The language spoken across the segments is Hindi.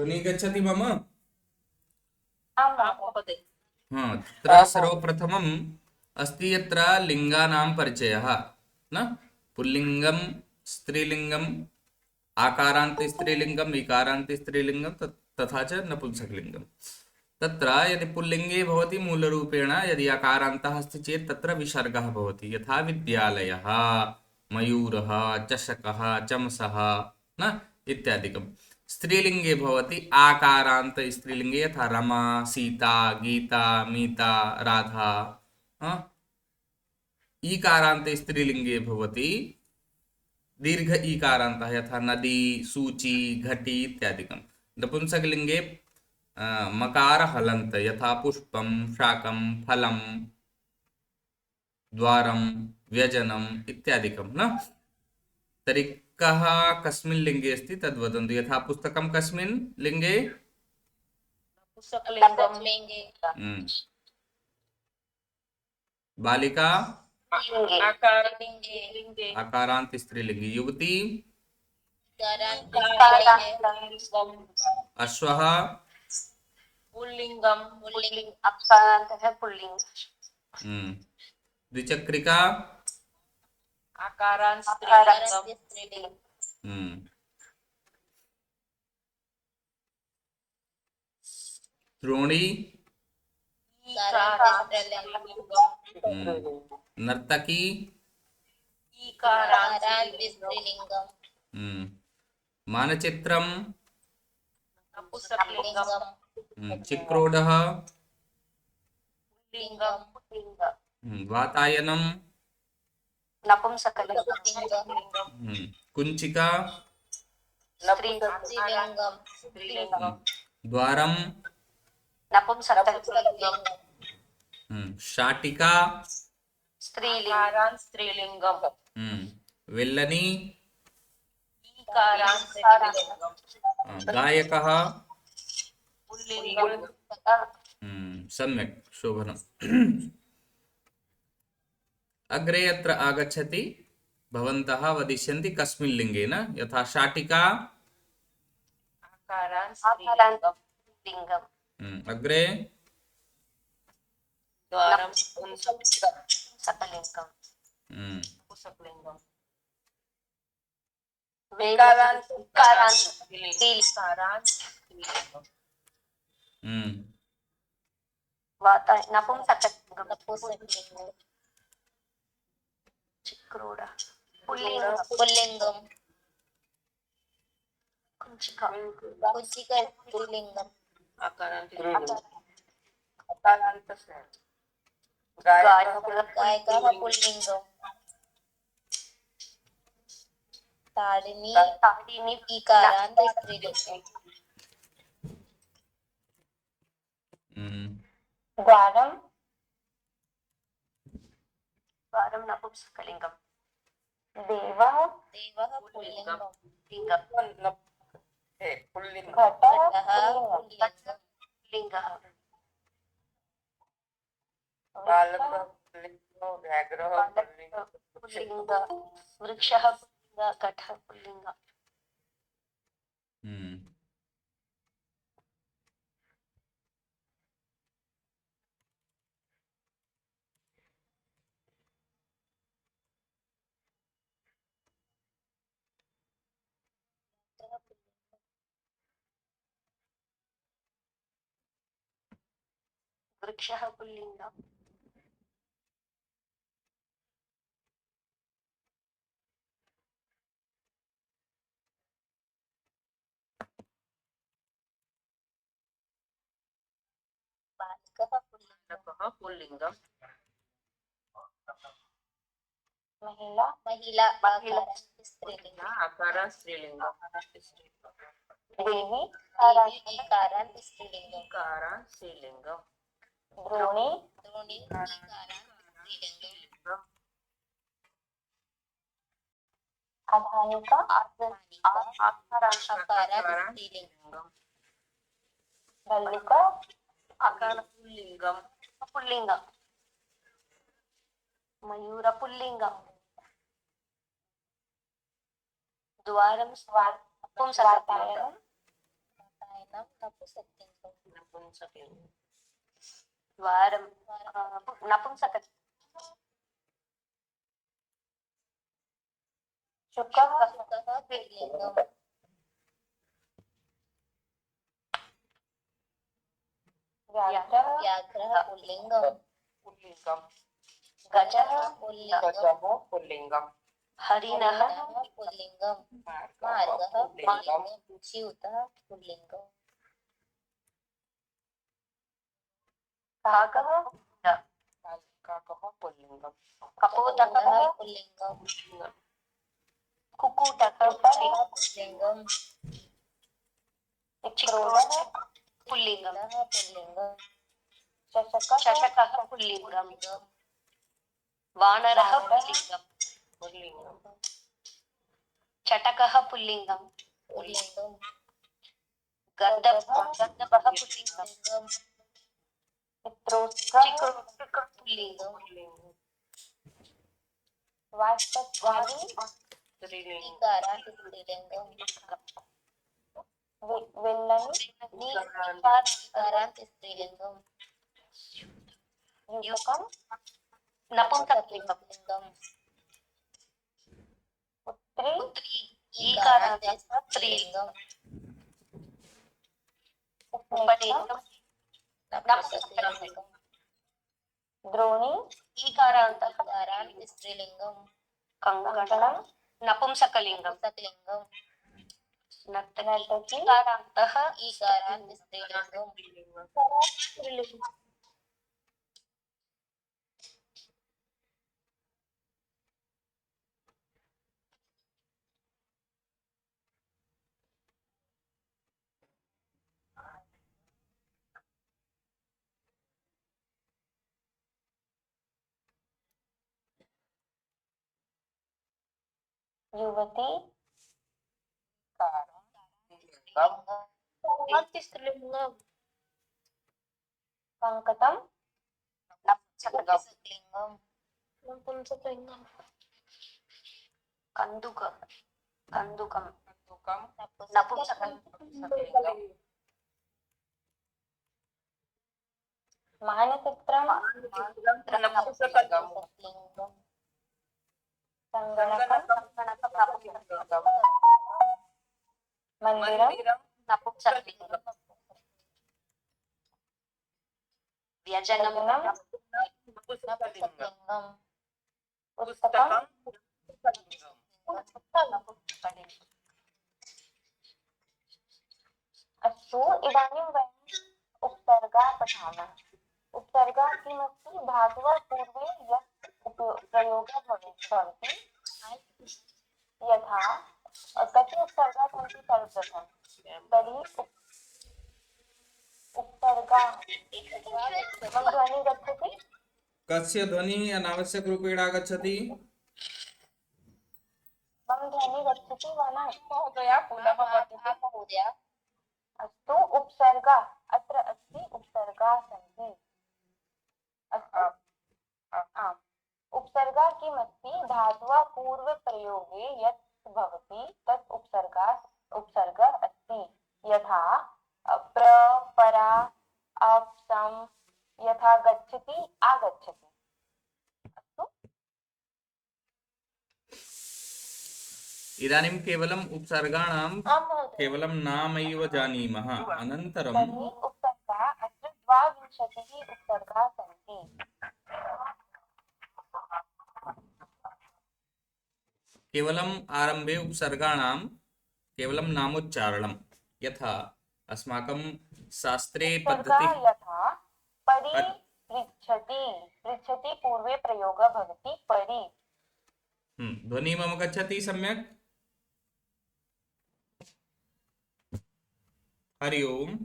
ध्वनिः गच्छति मम? आम् महोदय। हा, तत्र सर्वप्रथमम् अस्ति यत्र लिङ्गानां परिचयः न पुल्लिङ्गं स्त्रीलिङ्गम् आकारान्त स्त्रीलिङ्गम् इकारान्त स्त्रीलिङ्गं तथा च नपुंसकलिङ्गं। तत्र यदि पुल्लिङ्गे भवति मूलरूपेण यदि अकारान्तः अस्ति चेत् तत्र विसर्गः भवति यथा विद्यालयः मयूरः चषकः चमसः न इत्यादिकं। स्त्रीलिङ्गे भवति आकारान्त स्त्रीलिङ्गे यथा रमा सीता गीता मीता राधा। ईकारान्त स्त्रीलिङ्गे भवति दीर्घ ईकारान्तः यथा नदी सूची घटी इत्यादिकं। नपुंसकलिङ्गे मकार हलन्त यथा पुष्पं शाकं फलं द्वारं व्यजनम् इत्यादिकं न। तर्हि कः कस्मिन् लिङ्गे अस्ति तद्वदन्तु। यथा पुस्तकं कस्मिन् लिङ्गे? पुस्तकलिङ्गं। बालिका आकारलिङ्गे। आकारान्त स्त्रीलिङ्गे। युवती अश्वः पुल्लिङ्गं। पुल्लिङ्ग अकारान्तः पुल्लिङ्ग। द्विचक्रिका आकारान्त स्त्रीलिङ्गं। द्रोणी ईकारान्त स्त्रीलिङ्गं। नर्तकी ईकारान्त स्त्रीलिङ्गं। मानचित्रं नपुंसकलिङ्गं। चिक्रोडः पुल्लिङ्गं। वातायनं नपुंसकलिङ्गं। कुञ्चिका स्त्रीलिङ्गं। द्वारं नपुंसकलिङ्गं। शाटिका स्त्रीलिङ्गं। वेल्लनी ईकारान्त स्त्रीलिङ्गं। गायकः पुल्लिङ्गं। सम्यक् शोभनम्। अग्रे यत्र आगच्छति भवन्तः वदिष्यन्ति कस्मिन् लिङ्गेन। यथा शाटिका आकारान्त स्त्रीलिङ्गं। अग्रे द्वारं नपुंसकलिङ्गं। पुंसकलिङ्गं। वेकारान्त स्त्रीलिङ्गं। नपुंसकलिङ्गं। चिक्रोड पुल्लिङ्गं। कुञ्चिका स्त्रीलिङ्गं। आकारान्त गायकः पुल्लिङ्गं। तारिणी ईकारान्त स्त्रीलिङ्गं। द्वारं नपुंसकलिङ्गं। देवः पुल्लिङ्गं। घटः पुल्लिङ्गः। बालकः पुल्लिङ्गः। व्याघ्रः पुल्लिङ्गः। वृक्षः पुल्लिङ्गः। घटः पुल्लिङ्गः। वृक्षः पुल्लिङ्गः। बालकः पुल्लिङ्गं। महिला आकारान्त स्त्रीलिङ्गं। देवी ईकारान्त स्त्रीलिङ्गं। द्रोणी ईकारान्त स्त्रीलिङ्गं। अधानिका आकारान्त स्त्रीलिङ्गं। भल्लुका आकार पुल्लिङ्गं। मयूर पुल्लिङ्गं। द्वारं पुंसकलिङ्गं। नपुंसकलिंगम वारं नपुंसक शुकः पुल्लिंगम व्याघ्रः पुल्लिंगम गजः पुल्लिंगम हरिणः पुल्लिंगम मार्गः पुल्लिंगम च्यूतः पुल्लिंगम काकः पुल्लिंगम कपोतकः पुल्लिंगम कुक्कुटः पुल्लिंगम चिक्रोडः पुल्लिंगम चषकः पुल्लिंगम वानरः पुल्लिंगम चटकः पुल्लिंगम गन्धर्वः पुल्लिंगम चिक्रोडः पुल्लिंगम वाष्पवाणी स्त्रीलिंगम विल्लनी स्त्रीलिंगम युकम नपुंसकलिंगम पुत्री स्त्रीलिंगम उपनेत्रम नपुंसकलिंगम द्रोणी स्त्रीलिंगम कंगणम नपुंसकलिंगम नर्तकी स्त्रीलिंगम युवती स्त्रीलिंगम कंकतम नपुंसकलिंगम कंदुकम नपुंसकलिंगम मानचित्रम नपुंसकलिंगम संगणकम मंदिरम नपुंसकलिंगम व्यजनम नपुंसकलिंगम पुस्तकम अस्तु इदानीं वयम् उपसर्गा पठामः उपसर्गा किमस्ति धातवः पूर्वे यत् प्रयोगः भवति यथा कति उपसर्गाः सन्ति सर्वप्रथमं तर्हि उपसर्गा ध्वनिः गच्छति कस्य ध्वनिः अनावश्यक रूपेण आगच्छति ध्वनिः गच्छति वा न महोदय पुनः महोदय अस्तु उपसर्गा अत्र अस्ति उपसर्गा सन्ति अस्तु आम् उपसर्गा किमस्ति धातवः पूर्वप्रयोगे यत् भवति तत् उपसर्गः अस्ति यथा प्र परा अप सम यथा गच्छति आगच्छति अस्तु इदानीं केवलम् उपसर्गाणां केवलं नामैव जानीमः अनन्तरं तर्हि उपसर्गा अत्र 22 उपसर्गाः सन्ति केवलम् आरम्भे उपसर्गाणां केवलं नामोच्चारणं यथा अस्माकं शास्त्रे पद्धतिः यथा परि पृच्छति पूर्वे प्रयोगः भवति परि ध्वनिः मम गच्छति सम्यक् हरि ओम्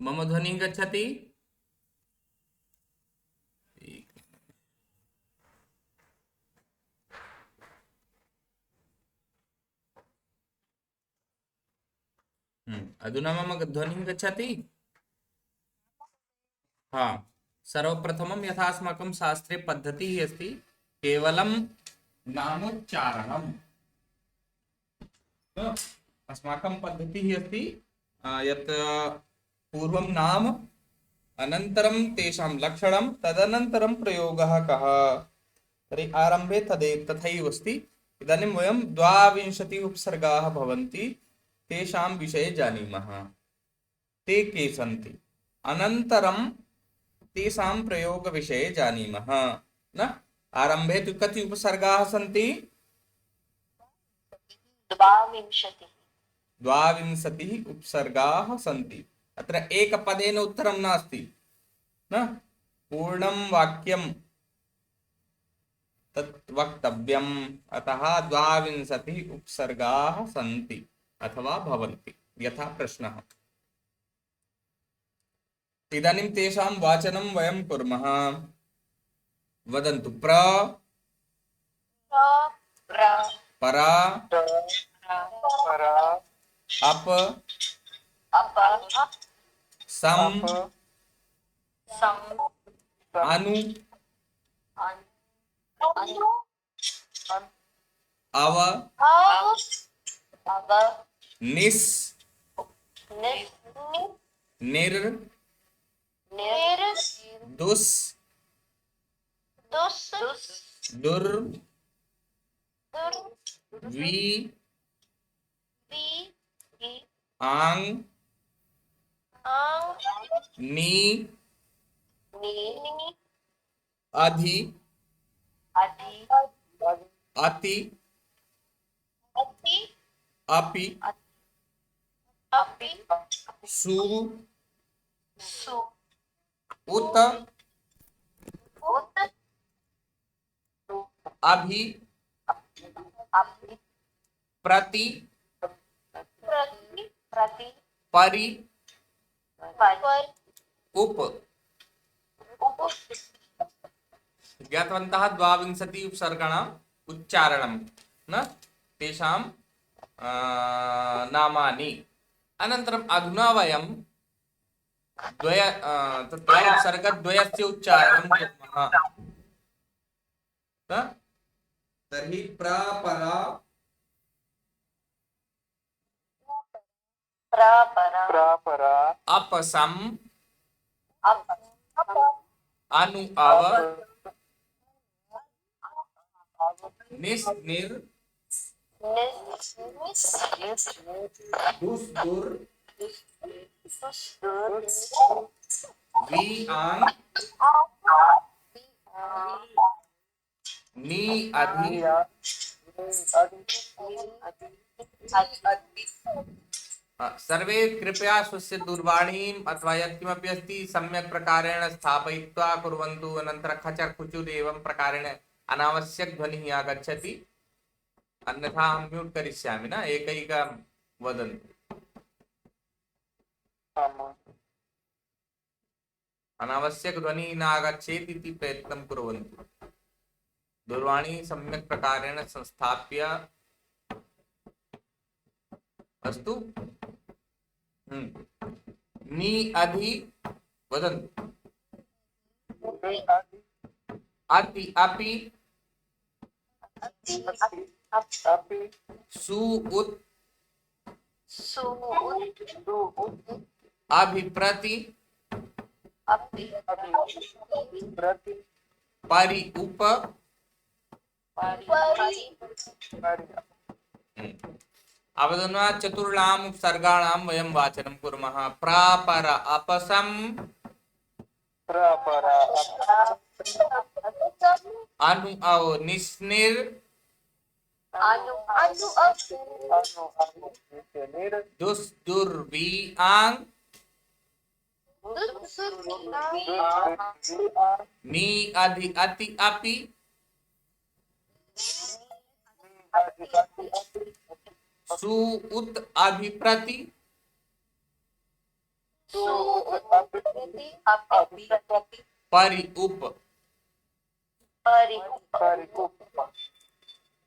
मम ध्वनिः गच्छति अधुना मम ध्वनिः गच्छति हाँ सर्वप्रथमं यथा अस्माकं शास्त्रे पद्धतिः अस्ति केवलं नामोच्चारणं न? अस्माकं पद्धतिः अस्ति यत् पूर्वं नाम अनन्तरं तेषां लक्षणं तदनन्तरं प्रयोगः कः। तर्हि आरम्भे तथैव अस्ति। इदानीं वयं 22 उपसर्गाः भवन्ति तेषां विषये जानीमः। ते के सन्ति, अनन्तरं तेषां प्रयोगविषये जानीमः न। आरम्भे तु कति उपसर्गाः सन्ति? 22 द्वाविंशतिः उपसर्गाः सन्ति। अत्र एकपदेन उत्तरं नास्ति न, पूर्णं वाक्यं तत् वक्तव्यम्। अतः 22 उपसर्गाः सन्ति अथवा भवन्ति यथा प्रश्नः। इदानीं तेषां वाचनं वयं कुर्मः। वदन्तु। परा, अप, सम, अनु, अव, निस, निर, दुस, दुर, वी, आंग, नी, अधि, अति, अपि, सु, उत, अभि, प्रति, परि, उप। ज्ञातवन्तः 22 उपसर्गाणाम् उच्चारणं न, तेषां नामानि। अनन्तरम् अधुना वयं तत्र उपसर्गद्वयस्य उच्चारणं कुर्मः। तर्हि प्रपरा, अपसम, अनु अव, निस निर, दुस दुर, वी आंग, नी अधि, सर्वे कृपया स्वस्य दूरवाणीम् अथवा यत्किमपि अस्ति सम्यक् प्रकारेण स्थापयित्वा कुर्वन्तु। अनन्तरं खचर् खुचुर् एवं प्रकारेण अनावश्यक ध्वनिः आगच्छति, अन्यथा अहं म्यूट् करिष्यामि न। एकैकं वदन्तु। अनावश्यक ध्वनिः न आगच्छेत् इति प्रयत्नं कुर्वन्तु। दूरवाणी सम्यक् प्रकारेण संस्थाप्य अस्तु। नी अधि वदन्तु। अति अपि, सु उत, अभिप्रति, परि उप। अवधना चतुर्णाम् उपसर्गाणां वयं वाचनं कुर्मः। प्रापर अपसम, अनु अव निस्निर, दुस दुर वी आंग, नी अधि अति अपि, सु उत अभिप्रति, परि उप।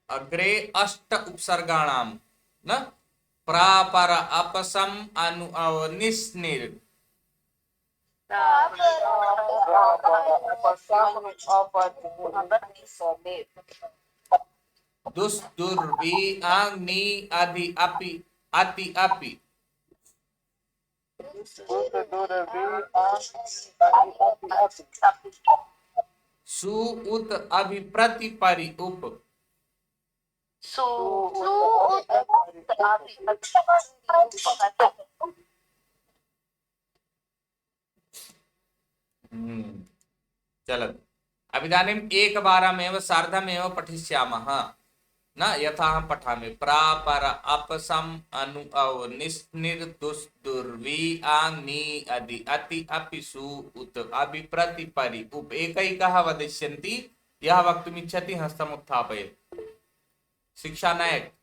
अग्रे अष्ट उपसर्गाणां न, प्रापर अपसम अनु अव निस्निर, दुस् दुर्वी आंग नी अधि अपि अति अपि सु उत अभिप्रति परि उप। चलत् अभिधानीम् एकवारमेव सार्धमेव पठिष्यामः न यथा हम पठामि प्रापर अपसम अनु अव निस्निर दुस् दुर्वी आंग नी अधि अति अपि सु उत अभिप्रति परि उप एकैकः वदिष्यन्ति यः वक्तुमिच्छति हस्तम् उत्थापयेत्। शिक्षा नायक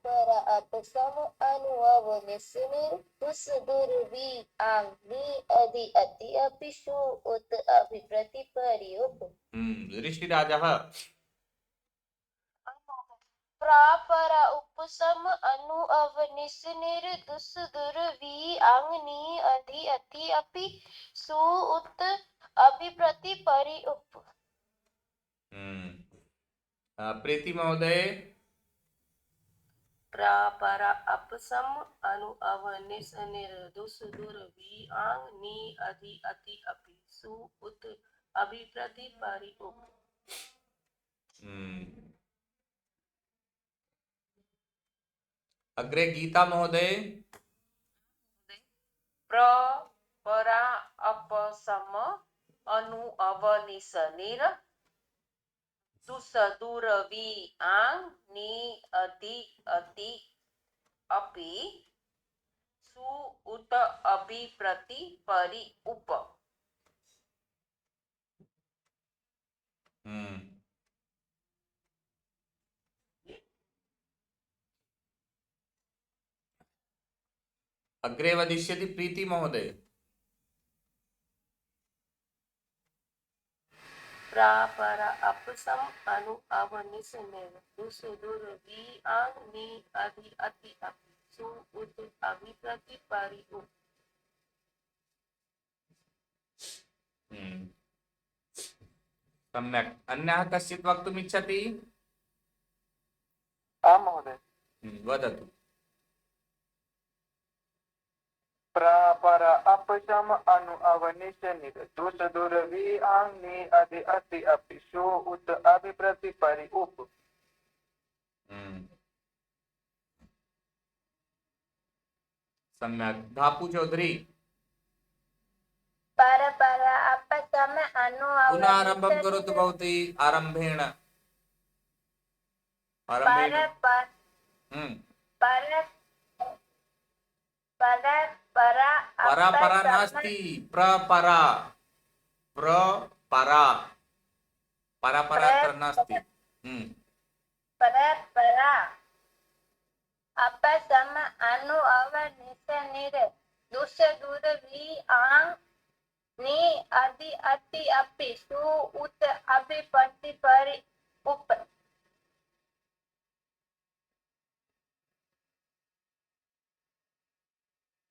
पर अपसम अनु अवनिस्निर दुस् दुर्वी आंग नी अधि अति अपि सु उत अभिप्रति परि उप। ऋषिराजः प्रापर उपसम अनु अवनिस्निर दुस् दुर्वी आंग नी अधि अति अपि सु उत अभिप्रति परि उप। प्रीति महोदय प्रापर अपसम अनु अवनिस्निर दुस् दुर्वी आंग नी अधि अति अपि सु उत अभिप्रति परि उप। अग्रे गीता महोदय प्रापरा अपसम अनु अवनिस्निर दुस् दुर्वी आंग नी अधि अति अपि सु उत अभिप्रति परि उप। अग्रे वदिष्यति प्रीति महोदय प्रापर अपसम अनु अवनिस्निर दुस् दुर्वी आंग नी अधि अति अपि सु उत अभिप्रति परि उप। सम्यक् अन्यः कश्चित् वक्तुमिच्छति आम् महोदय। वदतु। प्रापर अपशम अनु अवनिस्निर दुस् दुर्वी आंग नी अधि अति अपि सु उत अभिप्रति परि उप। सम्यक् धापु चौधरी पर अपसम अनु पुनः आरम्भं करोतु भवती आरम्भेण पर परा परा नास्ति प्रपरा प्रपरा परा परा अत्र नास्ति। परपरा अपसम अनु अवनिस्निर दुस् दुर्वी आंग नी अधि अति अपि सु उत अभिप्रति परि उप।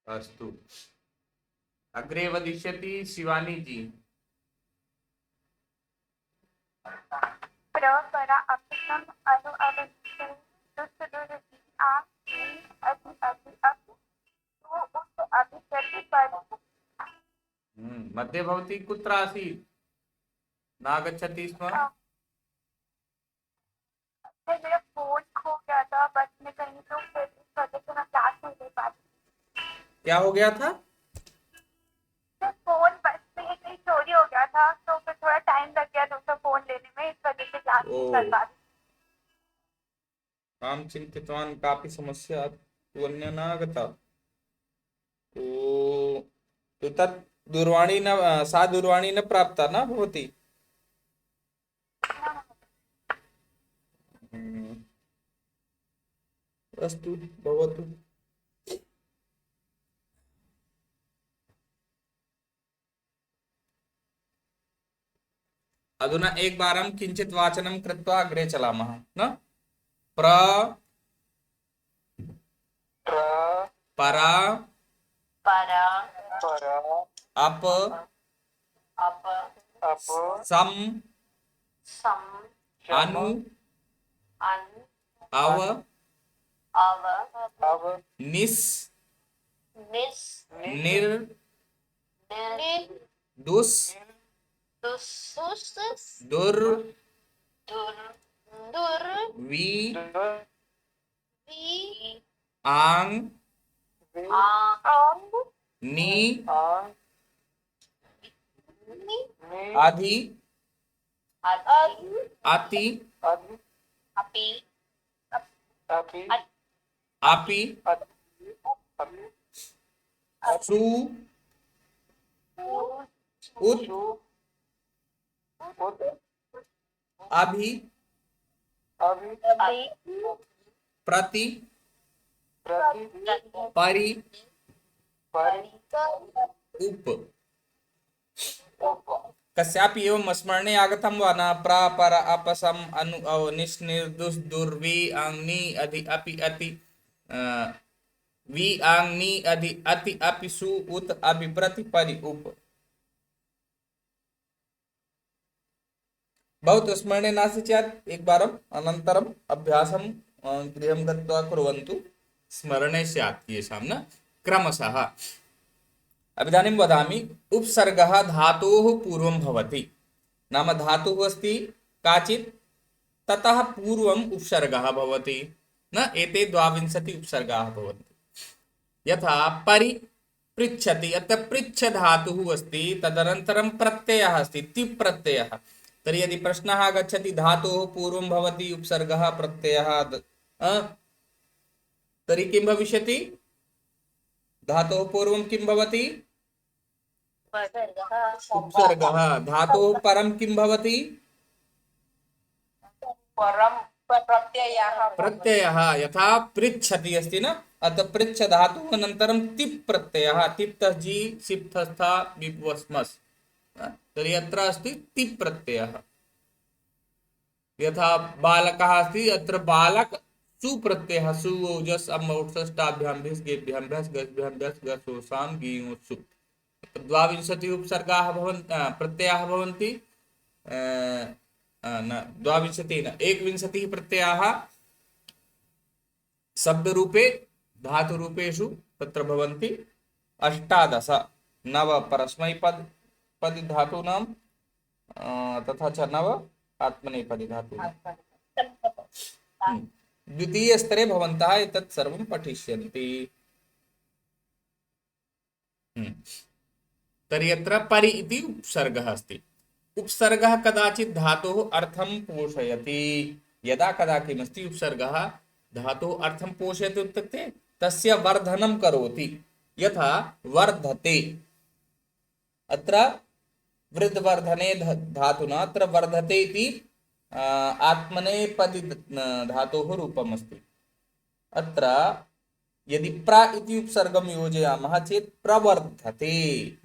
अस्तु अग्रे वदिष्यति शिवानी जी। प्रपरा अपसम अनु अवनिस्निर दुस् दुर्वी आंग नी अधि अति अपि सु उत अभिप्रति परि उप। मध्ये भवती कुत्र आसीत् नागच्छति स्म? मेरा फोन खो गया था बस में कहीं, तो फिर इस वजह से मैं क्लास नहीं ले पाती। क्या हो गया था? तो फोन बस में कहीं चोरी हो गया था, तो फिर थोड़ा टाइम लग गया दूसरा फोन लेने में, इस वजह से क्लास नहीं कर पा रही। अहं चिन्तितवान् कापि समस्या अन्या न आगता। तो तत् दूरवाणी न सा दूरवाणी न प्राप्ता न भवति? अस्तु भवतु। अधुना एकवारं किञ्चित् वाचनं कृत्वा अग्रे चलामः न? परा अप सम अनु अनु अव अव अव निस निस निर निर दुस दुस दुस दुर दुर दुर वी दुर वी आंग वी आंग नी आंग नी नी अधि अधि अति अधि अपि अपि अपि अति अपि सु उत सु उत अभि अभि अभि प्रति प्रति परि परि उप कस्यापि एवं स्मरणे आगतं वा न प्र पर अपसम अनु अव निस् निर्दुस् दुर्वी आंग नी अधि अपि अति वी आंग नी अधि अति अपि सु उत अभि प्रति परि उप। बहुत स्मरणे नास्ति चेत् एकवारम् अनन्तरम् अभ्यासं गृहं गत्वा कुर्वन्तु, स्मरणे स्यात् येषां न क्रमशः। अभिधानीं वदामि, उपसर्गः धातोः पूर्वं भवति, नाम धातुः अस्ति काचित्, ततः पूर्वम् उपसर्गः भवति, न एते 22 उपसर्गाः भवन्ति। यथा परि पृच्छति, अत्र पृच्छ धातुः अस्ति, तदनन्तरं प्रत्ययः अस्ति तिप् प्रत्ययः। तर्हि यदि प्रश्नः आगच्छति धातोः पूर्वं भवति उपसर्गः प्रत्ययः तर्हि किं भविष्यति? धातोः पूर्वं किं भवति? उपसर्गः। धातोः परं किं भवति? परम प्रत्ययः प्रत्ययः। यथा पृच्छति अस्ति न, अतः पृच्छ धातुः अनन्तरं तिप् प्रत्ययः, तिप्तः जी सिप्तस्था विप्वस्मस्, तर्हि अत्र अस्ति तिप् प्रत्ययः। यथा बालकः अस्ति, अत्र बालक सुप्रत्ययः, सु ओजस् अम् औट्सष्टाभ्यां भिस् गेभ्यां भस् गस्भ्यां भस् गसोसां गीङुत्सु। 22 उपसर्गाः भवन्ति, प्रत्ययाः भवन्ति, न 22 न 21 प्रत्ययाः शब्दरूपे धातुरूपेषु तत्र भवन्ति। 18 9 परस्मैपदी धातूनां तथा च 9 आत्मनेपदी धातूनां। द्वितीयस्तरे भवन्तः एतत् सर्वं पठिष्यन्ति। तर्हि अत्र परि इति उपसर्गः अस्ति। उपसर्गः कदाचित् धातोः अर्थं पोषयति। यदा कदा किमस्ति उपसर्गः धातोः अर्थं पोषयति इत्युक्ते तस्य वर्धनं करोति। यथा वर्धते, अत्र वृद्धवर्धने धातुना अत्र वर्धते इति आत्मनेपदी धातोः रूपम् अस्ति। अत्र यदि प्र इति उपसर्गं योजयामः चेत् प्रवर्धते,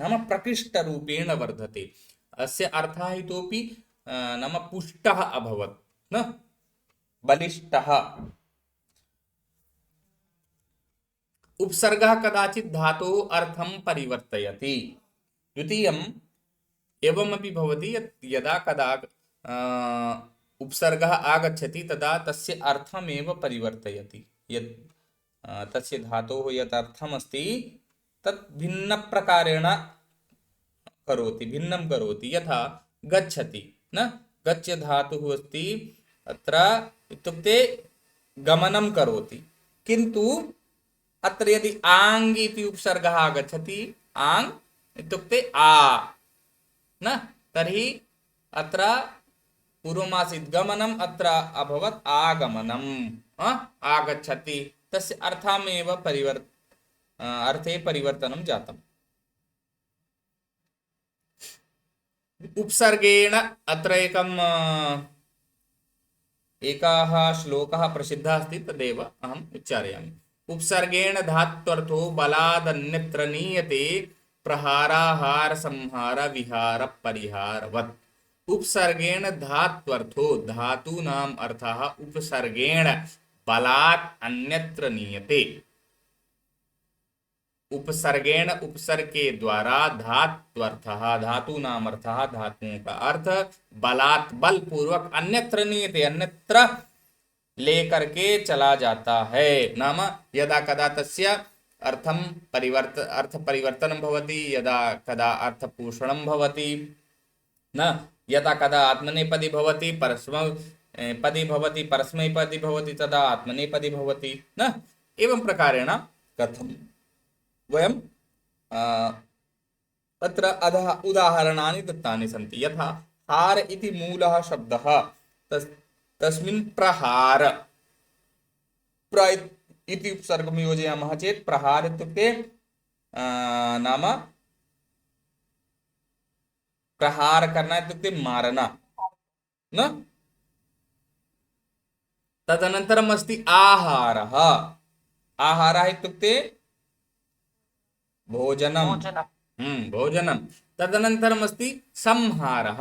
नाम प्रकृष्टरूपेण वर्धते। अस्य अर्थः इतोपि नाम पुष्टः अभवत्, न बलिष्ठः। उपसर्गः कदाचित् धातोः अर्थं परिवर्तयति। द्वितीयम् एवमपि भवति यत् यदा कदा उपसर्गः आगच्छति तदा तस्य अर्थमेव परिवर्तयति। यत् तस्य धातोः यत् अर्थमस्ति तत् भिन्नप्रकारेण करोति, भिन्नं करोति। यथा गच्छति, न गच्छ धातुः अस्ति, अत्र इत्युक्ते गमनं करोति, किन्तु अत्र यदि आङ् इति उपसर्गः आगच्छति, आङ् इत्युक्ते आ, न तर्हि अत्र पूर्वमासीत् गमनम्, अत्र अभवत् आगमनम्, आगच्छति, तस्य अर्थमेव अर्थे परिवर्तनं जातम्। उपसर्गेण अत्र एकः श्लोकः प्रसिद्धः अस्ति, तदेव अहम् उच्चारयामि। उपसर्गेण धात्वर्थो बलादन्यत्र नीयते प्रहाराहार संहार विहार परिहारवत्। उपसर्गेण धात्वर्थो, धातूनाम् अर्थः उपसर्गेण बलात् अन्यत्र नीयते। उपसर्गेण उपसर्ग के द्वारा धात्वर्थः धातूनामर्थः धातुओं का अर्थ बलात् बलपूर्वक अन्यत्र नीयते अन्यत्र लेकर के चला जाता है। नाम यदा कदा तस्य अर्थ परिवर्तनं भवति, यदा कदा अर्थपूषणं भवति, न यदा कदा आत्मनेपदी भवति परस्मैपदी भवति परस्मैपदी भवति तदा आत्मनेपदी भवति न। एवं प्रकारेण कथं वयं तत्र अधः उदाहरणानि दत्तानि सन्ति। यथा हार इति मूलः शब्दः तस्मिन् प्रहार प्र इति उपसर्गं योजयामः चेत् प्रहार इत्युक्ते नाम प्रहार करना इत्युक्ते मारना न। तदनन्तरम् अस्ति आहारः। आहारः इत्युक्ते भोजनं भोजनं। तदनन्तरम् अस्ति संहारः।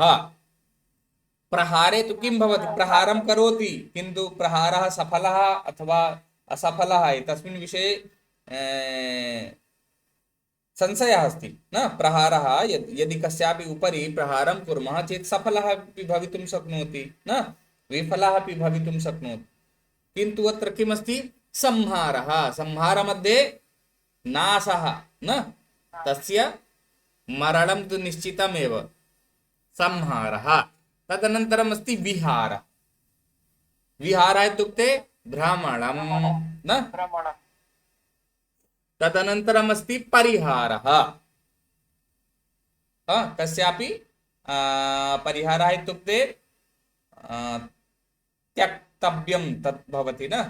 प्रहारे तु किं भवति, प्रहारं करोति किन्तु प्रहारः सफलः अथवा असफलः तस्मिन् विषये संशयः अस्ति न। प्रहारः यदि कस्यापि उपरि प्रहारं कुर्मः चेत् सफलः अपि भवितुं शक्नोति न, विफलः अपि भवितुं शक्नोति। किन्तु अत्र किमस्ति, संहारः। संहारमध्ये नाशः न, तस्य मरणं तु निश्चितमेव। संहारः। तदनन्तरम् अस्ति विहार। विहारः इत्युक्ते भ्रमणं न। तदनन्तरम् अस्ति परिहारः। कस्यापि परिहारः इत्युक्ते त्यक्तव्यं तत् भवति न,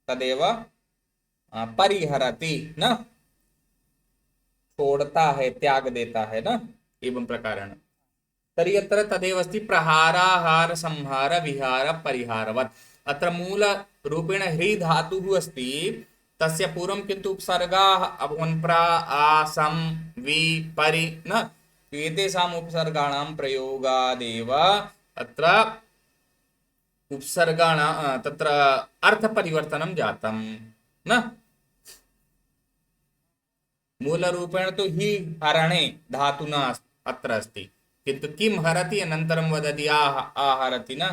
तदेव परिहरति न, छोड़ता है, त्याग देता है न। एवं प्रकारेण तर्हि अत्र तदेव अस्ति प्रहाराहार संहार विहार परिहारवत्। अत्र मूलरूपेण ह्री धातुः अस्ति, तस्य पूर्वं किन्तु उपसर्गाः अभवन् प्र आ सं वि परि न। एतेषाम् उपसर्गाणां प्रयोगादेव अत्र उपसर्गाणां तत्र अर्थपरिवर्तनं जातं न। मूलरूपेण तु हि हरणे धातुना अत्र अस्ति, किन्तु किं हरति अनन्तरं वदति आहरति न।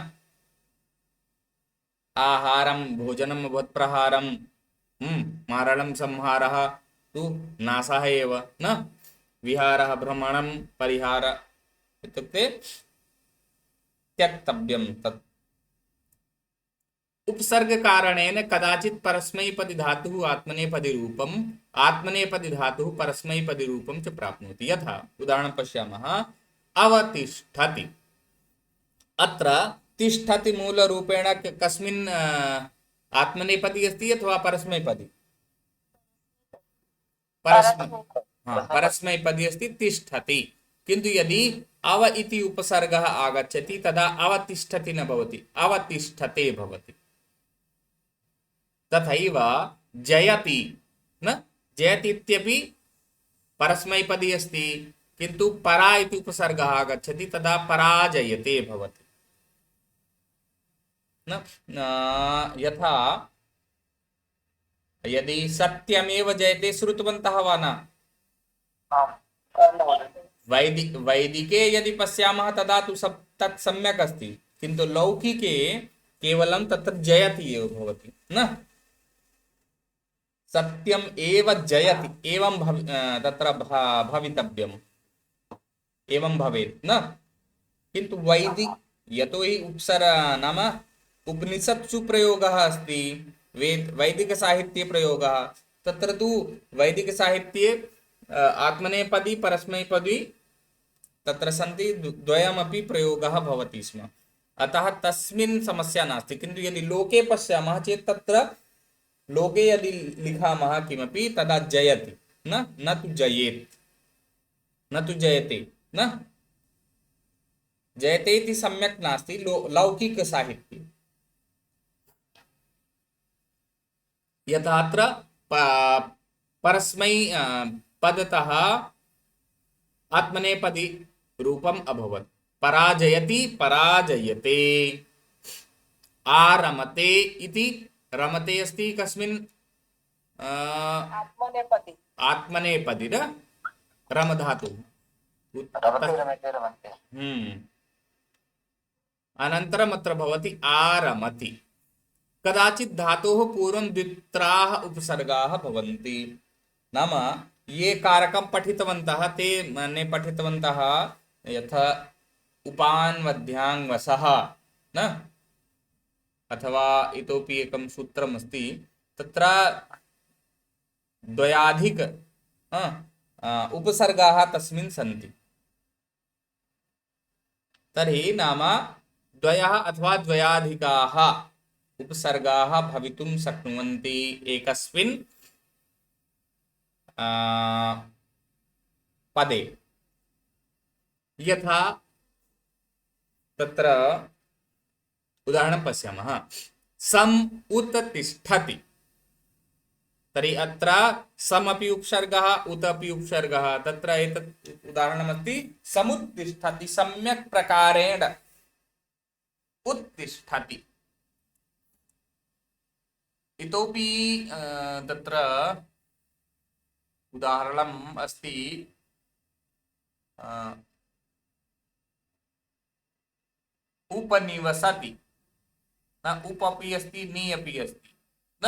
आहारं भोजनम् अभवत्, प्रहारं मारणं, संहारः तु नाशः एव न। विहारः भ्रमणं, परिहार इत्युक्ते त्यक्तव्यं तत्। उपसर्ग कारणेन कदाचित् परस्मैपदी धातुः आत्मनेपदी रूपम्, आत्मनेपदी धातुः परस्मैपदी रूपं च प्राप्नोति। यथा उदाहरणं पश्यामः, अवतिष्ठति। अत्र तिष्ठति मूलरूपेण कस्मिन् आत्मनेपदी अस्ति अथवा परस्मैपदी? परस्मैपदी अस्ति, तिष्ठति। किन्तु यदि अव इति उपसर्गः आगच्छति तदा अवतिष्ठति न भवति, अवतिष्ठते भवति। तथैव जयति न, जयति इत्यपि परस्मैपदी अस्ति, किन्तु परा इति उपसर्गः आगच्छति तदा पराजयते भवति न। यथा यदि सत्यमेव जयते श्रुतवन्तः वा न? वैदिके यदि पश्यामः तदा तु तत् सम्यक् अस्ति, किन्तु लौकिके केवलं तत्र जयति एव भवति न। सत्यम एव जयति एवं तत्र भवितव्यम्, एवं भवेत् न। किन्तु वैदिक यतोहि नाम उपनिषत्सु प्रयोगः अस्ति, वैदिकसाहित्ये प्रयोगः। तत्र तु वैदिकसाहित्ये आत्मनेपदी परस्मैपदी तत्र सन्ति, द्वयमपि प्रयोगः भवति स्म, अतः तस्मिन् समस्या नास्ति। किन्तु यदि लोके पश्यामः चेत् तत्र लोके यदि लिखामः किमपि तदा जयति न तु जयेत्, न तु जयते न। जयते इति सम्यक् नास्ति लौकिकसाहित्ये। यथा अत्र परस्मै पदतः आत्मनेपदी रूपम् अभवत्। पराजयति, पराजयते। आरमते इति, रमते अस्ति कस्मिन्? आत्मनेपदी न रम धातु रमते रमते रमन्ते अनन्तरम् अत्र भवति आरमति। कदाचित् धातोः पूर्वं द्वित्राः उपसर्गाः भवन्ति। नाम ये कारकं पठितवन्तः ते मन्ये पठितवन्तः यथा उपान्वद्याङ् वसः न, अथवा इतोपि एकं सूत्रम् अस्ति तत्र द्वयाधिक उपसर्गाः तस्मिन् सन्ति। तर्हि नाम द्वयः अथवा द्वयाधिकाः उपसर्गाः भवितुं शक्नुवन्ति एकस्मिन् पदे। यथा तत्र उदाहरणं पश्यामः, सम उत तिष्ठति। तर्हि अत्र सम अपि उपसर्गः उत अपि उपसर्गः। तत्र एतत् उदाहरणमस्ति समुत्तिष्ठति, सम्यक् प्रकारेण उत्तिष्ठति। इतोपि तत्र उदाहरणम् अस्ति उपनिवसति न, उप अपि अस्ति नि अपि अस्ति न,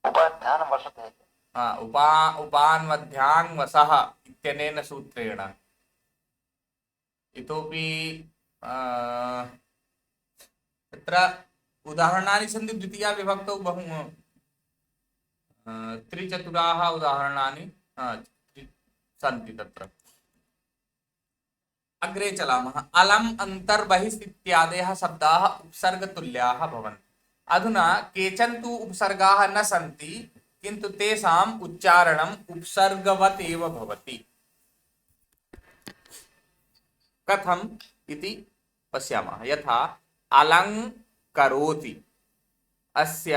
उपाध्यान वसते उपान्वद्याङ् वसः इत्यनेन सूत्रेण। इतोपि तत्र उदाहरणानि सन्ति द्वितीया विभक्तौ बहु त्रिचतुराः उदाहरणानि सन्ति तत्र। अग्रे चलामः। अलम् अन्तर्बहिः इत्यादयः शब्दाः उपसर्गतुल्याः भवन्ति। अधुना केचन तु उपसर्गाः न सन्ति किन्तु तेषाम् उच्चारणम् उपसर्गवत् एव भवति। कथम् इति पश्यामः। यथा अलङ्करोति, अस्य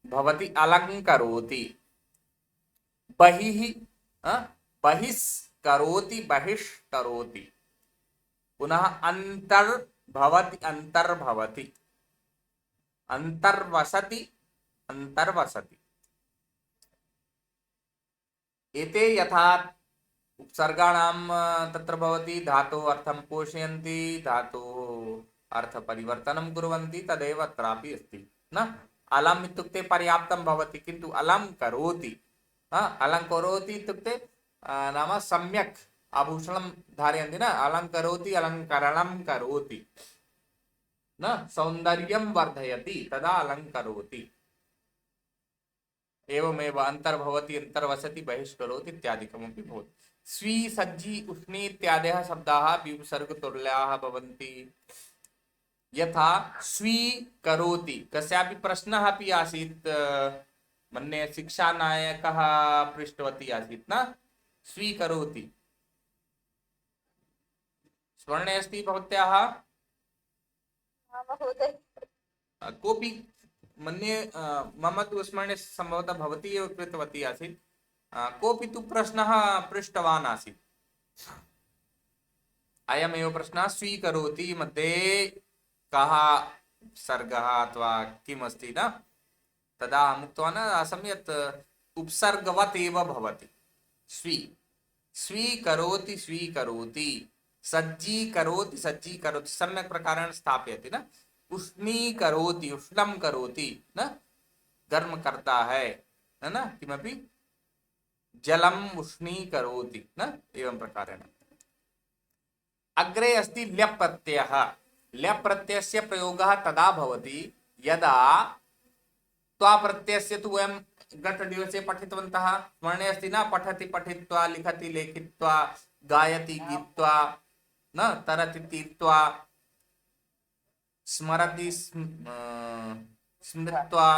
भवति अलङ्करोति। बहिः बहिष्करोति, बहिष्करोति। पुनः अन्तर्भवति, अन्तर्भवति। अन्तर्वसति, अन्तर्वसति। एते यथा उपसर्गाणां तत्र भवति धातोः अर्थं पोषयन्ति, धातोः अर्थपरिवर्तनं कुर्वन्ति, तदेव अत्रापि अस्ति न। अलम् इत्युक्ते पर्याप्तं भवति, किन्तु अलं करोति, अलं करोति इत्युक्ते नाम सम्यक् आभूषणं धारयन्ति न, अलङ्करोति, अलङ्करणं करोति न, सौन्दर्यं वर्धयति, तदा अलङ्करोति। एवमेव अन्तर्भवति, अन्तर्वसति, बहिष्करोति इत्यादिकमपि भवति। स्वी, सज्जी, उष्णी इत्यादयः शब्दाः विसर्गतुल्याः भवन्ति। यथा स्वीकरोति, कस्यापि प्रश्नः अपि आसीत्, मन्ये शिक्षानायकः पृष्टवती आसीत् न, स्वीकरोति स्मरणे अस्ति भवत्याः? महोदय कोऽपि मन्ये मम तु स्मरणे सम्भवतः भवती एव कृतवती आसीत्, कोऽपि तु प्रश्नः पृष्टवान् आसीत्। अयमेव प्रश्नः, स्वीकरोति मध्ये कः उपसर्गः अथवा किम् अस्ति न, तदा अहम् उक्तवान् आसम् यत् उपसर्गवत् एव भवति। स्वीकरोति, स्वीकरोति। सज्जीकरोति, सज्जीकरोति, सम्यक् प्रकारेण स्थापयति न। उष्णीकरोति, उष्णं करोति न, गर्म करता है न, किमपि जलम् उष्णीकरोति न, एवं प्रकारेण। अग्रे अस्ति ल्यप् प्रत्ययः। ल्यप् प्रत्ययस्य प्रयोगः तदा भवति यदा त्वा प्रत्ययस्य तु वयं गतदिवसे पठितवन्तः, स्मरणे अस्ति न, पठति पठित्वा, लिखति लेखित्वा, गायति गीत्वा न, तरति तीर्त्वा, स्मरति स्मृत्वा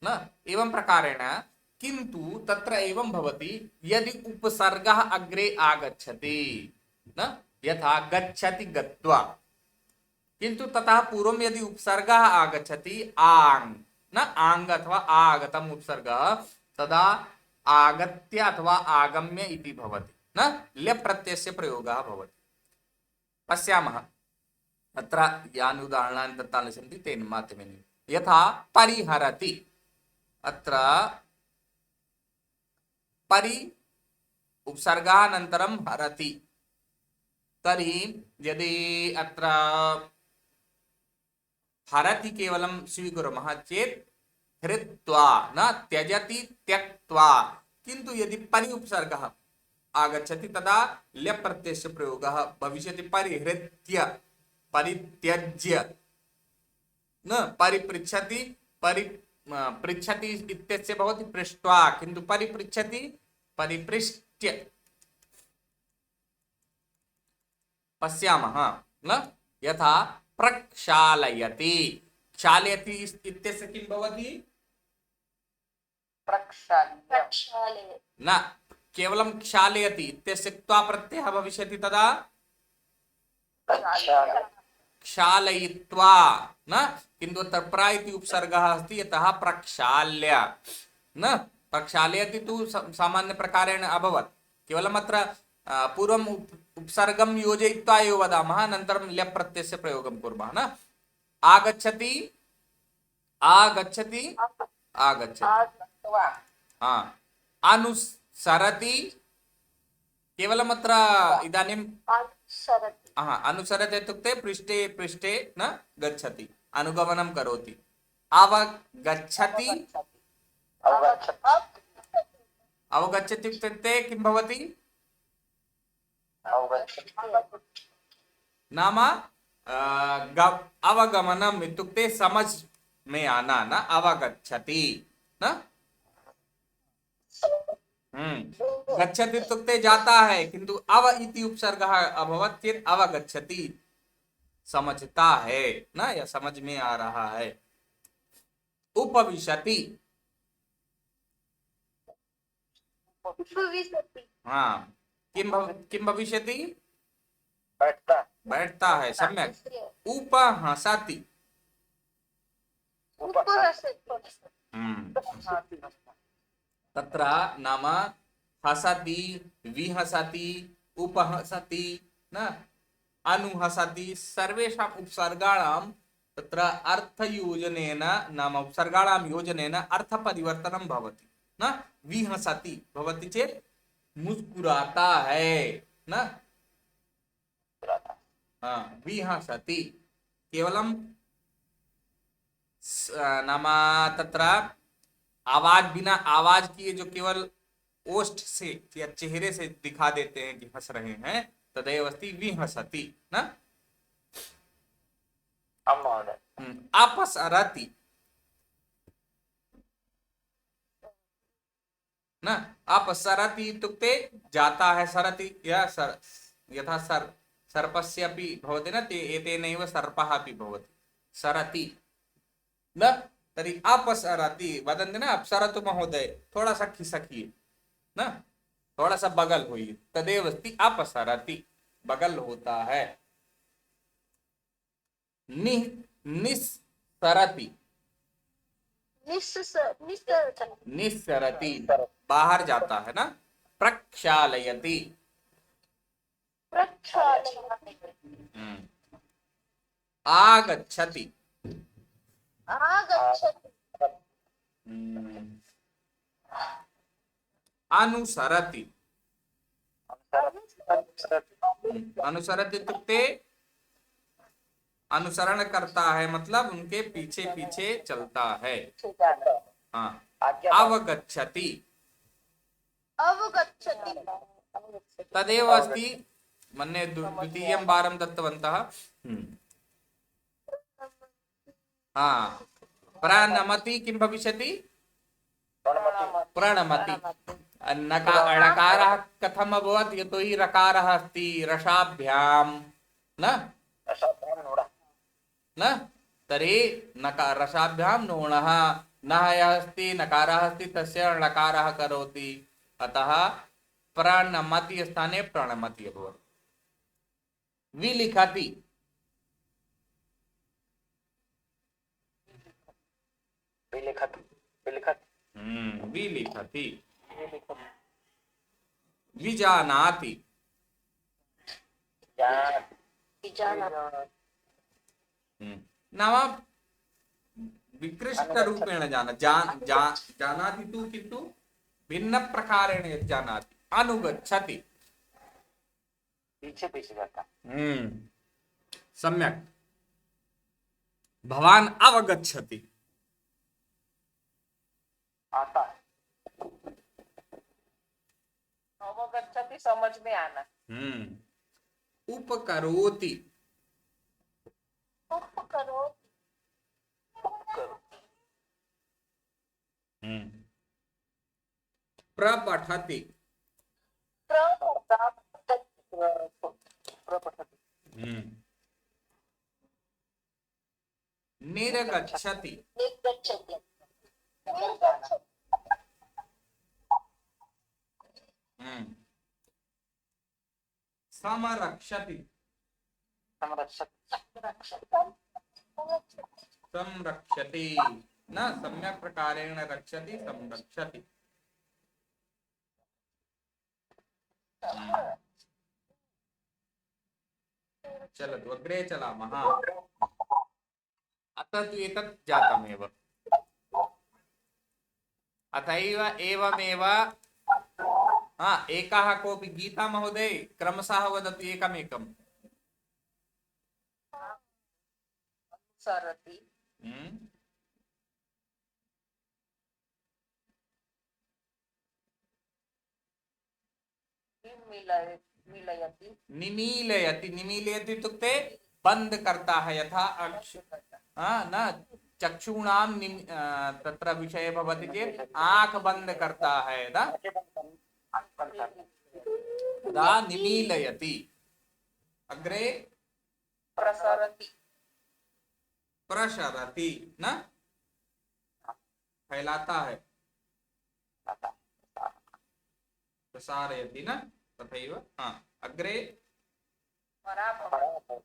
न, एवं प्रकारेण। किन्तु तत्र एवं भवति यदि उपसर्गः अग्रे आगच्छति न, यथा गच्छति गत्वा, किन्तु ततः पूर्वं यदि उपसर्गः आगच्छति आङ् न, आङ् अथवा आगतम् उपसर्गः, तदा आगत्य अथवा आगम्य इति भवति न, ल्यप् प्रत्ययस्य प्रयोगः भवति। पश्यामः अत्र यानि उदाहरणानि दत्तानि सन्ति तेन माध्यमेन। यथा परिहरति, अत्र परि उपसर्गानन्तरं हरति तर्हि यदि अत्र हरति केवलं स्वीकुर्मः चेत् हृत्वा न त्यजति त्यक्त्वा, किन्तु यदि परि उपसर्गः आगच्छति तदा ल्यप् प्रत्ययस्य प्रयोगः भविष्यति। परिहृत्य परित्यज्य न परिपृच्छति पृच्छति इत्यस्य भवति पृष्ट्वा, किन्तु परिपृच्छति परिपृष्ट्य। पश्यामः न यथा प्रक्षालयति, क्षालयति इत्यस्य किं भवति? प्रक्षाल्य न केवलं क्षालयति इत्यस्य क्त्वा प्रत्ययः भविष्यति तदा क्षालयित्वा न, किन्तु अत्र प्रा इति उपसर्गः अस्ति यतः प्रक्षाल्य न, प्रक्षालयति तु सामान्य प्रकारेण अभवत्, केवलम् अत्र पूर्वम् उपसर्गं योजयित्वा एव वदामः, अनन्तरं ल्यप् प्रत्ययस्य प्रयोगं कुर्मः न। आगच्छति आगच्छति आगच्छति, हाँ। अनुसरति केवलम् अत्र इदानीं अनुसरति इत्युक्ते पृष्ठे पृष्ठे न गच्छति, अनुगमनं करोति। अवगच्छति अवगच्छति इत्युक्ते किं भवति? नाम अवगमनम् इत्युक्ते समझ में आना न, अवगच्छति न। गच्छति इत्युक्ते जाता है, किंतु अव इति उपसर्गः अभवत् चेत् अवगच्छति समझता है न, या समझ में आ रहा है। उपविशति, हाँ, किं भविष्यति? बैठता है, सम्यक्। उपहसति, तत्र नाम हसति विहसति उपहसति न अनुहसति, सर्वेषाम् उपसर्गाणां तत्र अर्थयोजनेन नाम उपसर्गाणां योजनेन अर्थपरिवर्तनं भवति न। विहसति भवति चेत् मुस्कुराता है न, विहसति केवलं नाम तत्र आवाज बिना आवाज किए जो केवल ओष्ठ से या चेहरे से दिखा देते हैं कि हंस रहे हैं, तदेव अस्ति विहसति न। अपसरति न, अपसरति इत्युक्ते जाता है, सरति यथा सर्पस्य अपि भवति न, एतेनैव सर्पः अपि भवति, सरति न। तर्हि अपसरति वदन्ति न, अपसरतु महोदय, थोड़ा सा खिसकिए न, थोड़ा सा बगल होइए, तदेव अस्ति अपसरति, बगल होता है। निस्सरति निस्सरति बाहर जाता है ना। प्रक्षालयति आगच्छति अनुसरति अनुसरति इत्युक्ते अनुसरण करता है, मतलब उनके पीछे पीछे चलता है। हाँ, अवगच्छति तदेव अस्ति, मन्ये द्वितीयं वारं दत्तवन्तः। हाँ, प्रणमति किं भविष्यति? प्रणमति। णकारः कथम् अभवत्? यतोहि रकारः अस्ति रसाभ्यां न, तर्हि नकार रसाभ्यां नोणः, नः यः अस्ति नकारः अस्ति तस्य णकारः करोति, अतः प्रणमति स्थाने प्रणमति अभवत्। विलिखति विलिखति विजानाति नाम विकृष्ट रूपेण जानाति तु किन्तु भिन्न प्रकारेण यत् जानाति अनुगच्छति। पीछे पीछे जाता। सम्यक्। भवान् अवगच्छति। आता। अवगच्छति समझ में आना। उपकरोति। उपकरोति। प्रपठति। प्रपठति। निर्गच्छति। निर्गच्छति। समरक्षति। संरक्षति न सम्यक् प्रकारेण रक्षति संरक्षति। चलतु अग्रे चलामः। अतः तु एतत् जातमेव। अतैव एवमेव एकः कोऽपि गीता महोदय क्रमशः वदतु एकमेकम्। सरति मिलयति निमीलयति। निमीलयति इत्युक्ते बंद करता है। यथा न चक्षूणां तत्र विषये भवति चेत् आँख बंद करता है न तदा निमीलयति। अग्रे प्रसरति प्रसरति न फैलाता है। प्रसारयति न तथैव। अग्रे पराभवति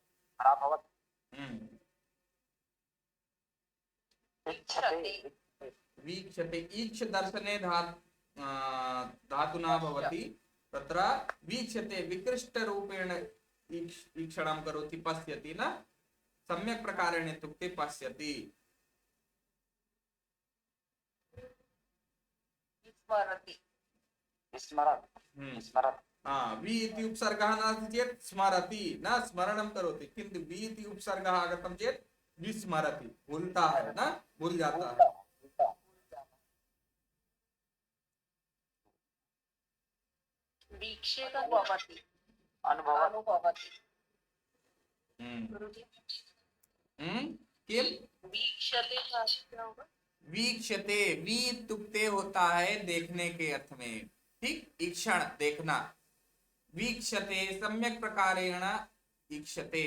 वीक्षते। ईक्ष दर्शने धातुना भवति। तत्र वीक्षते विकृष्ट रूपेण ईक्षणं करोति पश्यति न सम्यक् प्रकारेण इत्युक्ते पश्यति। स्मरति वि इति उपसर्गः नास्ति चेत् स्मरति न स्मरणं करोति। किन्तु वि इति उपसर्गः आगतं चेत् विस्मरति। भूलता है न भूल जाता है। वीक्षेत भवति अनुभवति। किम वीक्षते वीक्षते। वी इत्युक्ते होता है देखने के अर्थ में। ठीक, ईक्षण देखना। वीक्षते सम्यक् प्रकारेण ईक्षते।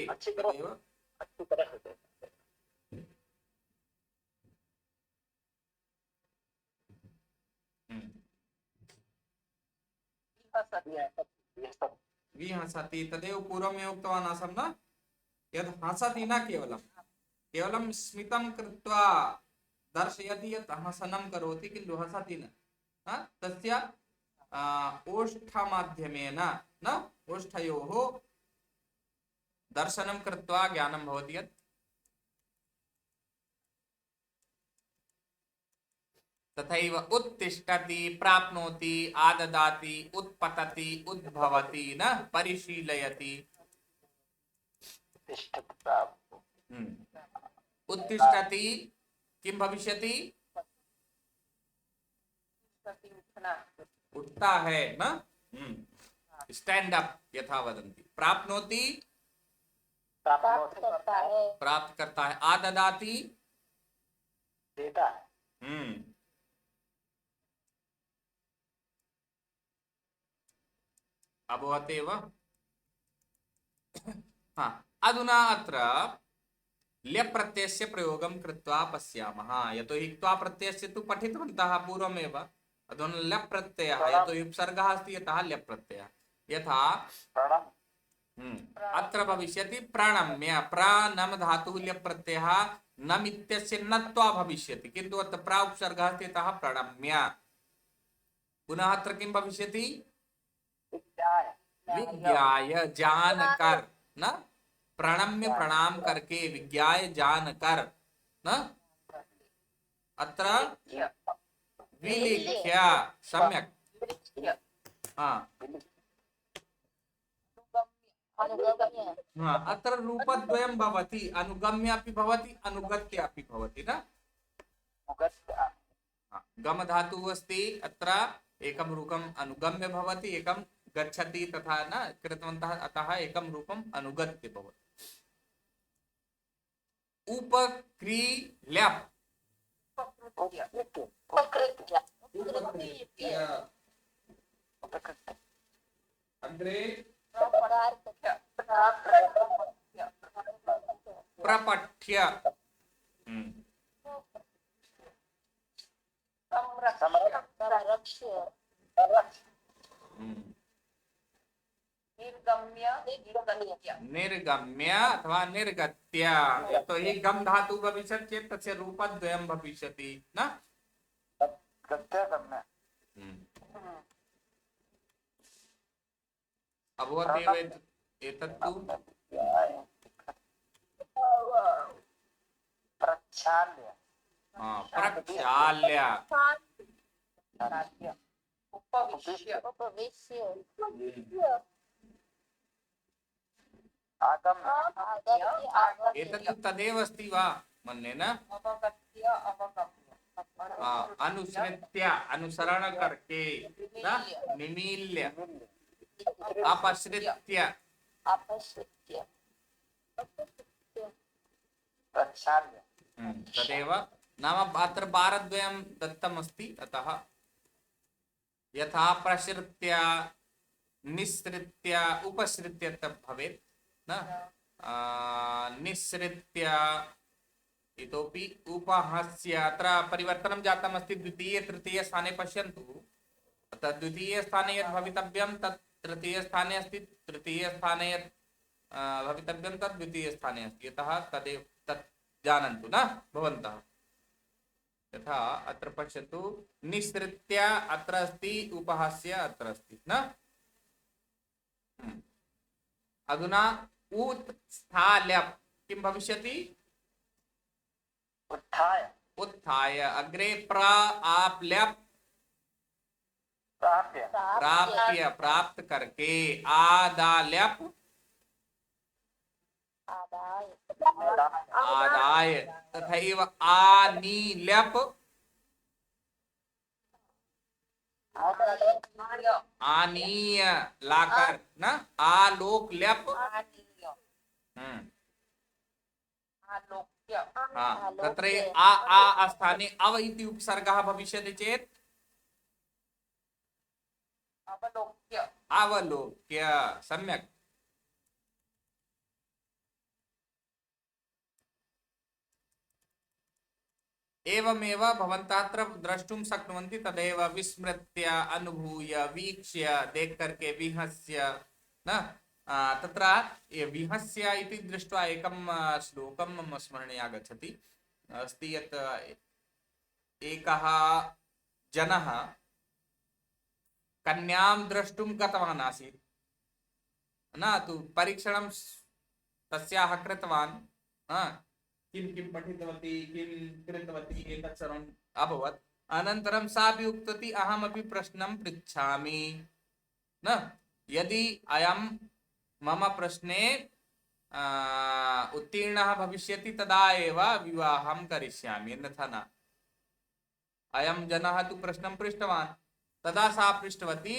विहसति तदेव पूर्वमेव उक्तवान् आसम् न यद् हसति न केवलं स्मितं कृत्वा दर्शयति यत् हसनं करोति किन्तु हसति न। तस्य ओष्ठमाध्यमेन न ओष्ठयोः दर्शनं कृत्वा ज्ञानं भवति यत् तथैव उत्तिष्ठति प्राप्नोति आददाति उत्पतति उद्भवति न परिशीलयति। उत्तिष्ठति किं भविष्यति? उठता है न स्टैंड अप यथा वदन्ति। प्राप्नोति प्राप्त करता है। आददाति देता है। अभवत् एव। अधुना अत्र ल्यप् प्रत्ययस्य प्रयोगं कृत्वा पश्यामः। यतोहि क्त्वा प्रत्ययस्य तु पठितवन्तः पूर्वमेव। अधुना ल्यप् प्रत्ययः यतोहि उपसर्गः अस्ति यतः ल्यप् प्रत्ययः। यथा अत्र भविष्यति प्रणम्य। प्रणम धातुः ल्यप् प्रत्ययः नम् इत्यस्य नत्वा भविष्यति किन्तु अत्र प्रा उपसर्गः अस्ति यतः प्रणम्य। पुनः अत्र किं भविष्यति? विज्ञाय जानकर न प्रणम्य प्रणाम करके विज्ञाय जानकर न अत्र य विलिख्य सम्यक् हा अनुगम्य हा अत्र रूपद्वयं भवति अनुगम्य अपि भवति अनुगत्य अपि भवति न हा, गम धातुः अस्ति अत्र एकं रूपम् अनुगम्य भवति एकं गच्छति तथा न कृतवन्तः अतः एकं रूपम् अनुगत्य भवति उपक्रील्याप् उपकृत्य अग्रे प्रपठ्य संरक्ष्य निर्गम्य अथवा निर्गत्य तो ये गम धातु भविष्यति चेत् तस्य रूपद्वयं भविष्यति न अभवदेव एतत्तु प्रक्षाल्य उपविश्य एतत्तु तदेव अस्ति वा मन्ये न अनुसृत्य अनुसरण करके न निमील्य अपसृत्य अपश्रित्य तदेव नाम अत्र भारद्वयं दत्तमस्ति अतः यथा प्रसृत्य निःसृत्य उपसृत्य तत् भवेत् न निःसृत्य इतोपि उपहस्य अत्र परिवर्तनं जातमस्ति द्वितीय तृतीय स्थाने पश्यन्तु तत् द्वितीय स्थाने यत् भवितव्यं तत् तृतीय स्थाने अस्ति तृतीय स्थाने यत् भवितव्यं तत् द्वितीय स्थाने अस्ति यतः तदेव तत् जानन्तु न भवन्तः यथा अत्र पश्यतु निःसृत्य अत्र अस्ति उपहास्य अत्र अस्ति न अधुना उत्स्थाल्य किं भविष्यति उत्थाय अग्रे प्राप्य प्राप्य प्राप्त करके आदाल्यप आदाय तथैव आनील्यप आनीय लाकर न आलोक्यप हाँ तत्र आ स्थाने अव इति उपसर्गः भविष्यति चेत् अवलोक्य सम्यक् एवमेव भवन्तः अत्र द्रष्टुं शक्नुवन्ति तदेव विस्मृत्य अनुभूय वीक्ष्य देख करके विहस्य न तत्र विहस्य इति दृष्ट्वा एकं श्लोकं मम स्मरणे आगच्छति अस्ति यत् एकः जनः कन्यां द्रष्टुं गतवान् आसीत् न तु परीक्षणं तस्याः कृतवान् किं किं पठितवती किं कृतवती एतत् सर्वम् अभवत् अनन्तरं सा अपि उक्तवती अहमपि प्रश्नं पृच्छामि न यदि अयं मम प्रश्ने उत्तीर्णः भविष्यति तदा एव विवाहं करिष्यामि अन्यथा न अयं जनः तु प्रश्नं पृष्टवान् तदा सा पृष्टवती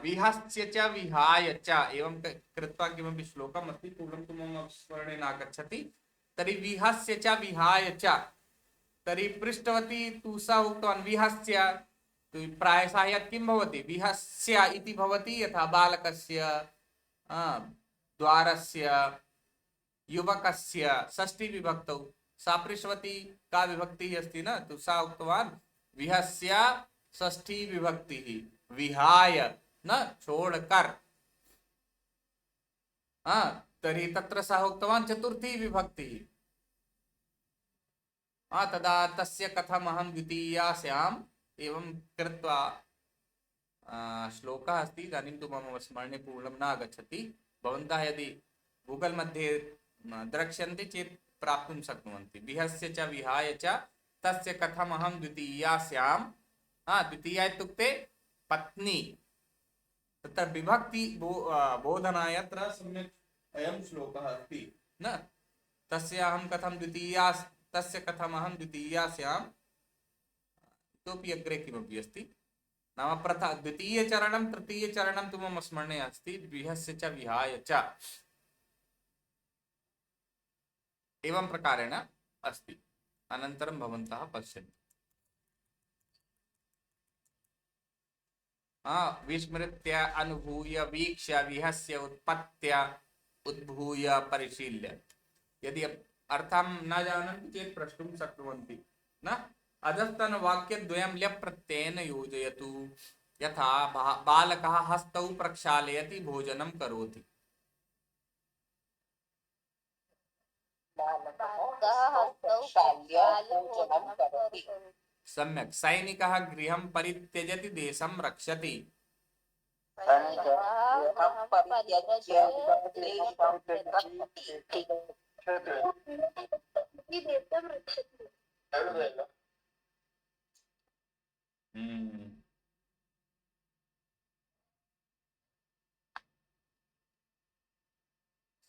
विहस्य च विहाय च एवं कृत्वा किमपि श्लोकम् अस्ति पूर्णं तु मम स्मरणे नागच्छति तर्हि विहस्य च विहाय च तर्हि पृष्टवती तु स उक्तवान् विहस्य प्रायशः यत् किं भवति विहस्य इति भवति यथा बालकस्य द्वारस्य युवकस्य षष्ठी विभक्तौ सा पृष्टवती का विभक्तिः अस्ति न तु सा उक्तवान् विहस्य षष्ठी विभक्तिः विहाय न छोड़कर तर्हि तत्र सः उक्तवान् चतुर्थी विभक्तिः तदा तस्य कथम् अहं द्वितीयास्याम् एवं कृत्वा श्लोकः अस्ति इदानीं तु मम स्मरणे पूर्णं न आगच्छति भवन्तः यदि गूगल मध्ये द्रक्ष्यन्ति चेत् प्राप्तुं शक्नुवन्ति। विहस्य च विहाय च तस्य कथम् अहं द्वितीयास्यां, द्वितीया इत्युक्ते पत्नी, तत्र विभक्ति बोधनाय अत्र सम्यक् अयं श्लोकः अस्ति न। तस्य अहं कथं द्वितीया, तस्य कथम् अहं द्वितीयास्यां, इतोपि अग्रे किमपि अस्ति, नाम द्वितीयचरणं तृतीयचरणं तु मम स्मरणे अस्ति, विहस्य च विहाय च, एवं प्रकारेण अस्ति। अनन्तरं भवन्तः पश्यन्तु। विस्मृत्य अनुभूय वीक्ष्य विहस्य उत्पत्त्या उद्भूय परिशील्य। यदि अर्थं न जानन्ति चेत् प्रष्टुं शक्नुवन्ति न। अधस्तन वाक्यद्वयं ल्यप् प्रत्ययेन योजयतु। यथा बालकः हस्तौ प्रक्षालयति भोजनं करोति। सम्यक्। सैनिकः गृहं परित्यजति देशं रक्षति।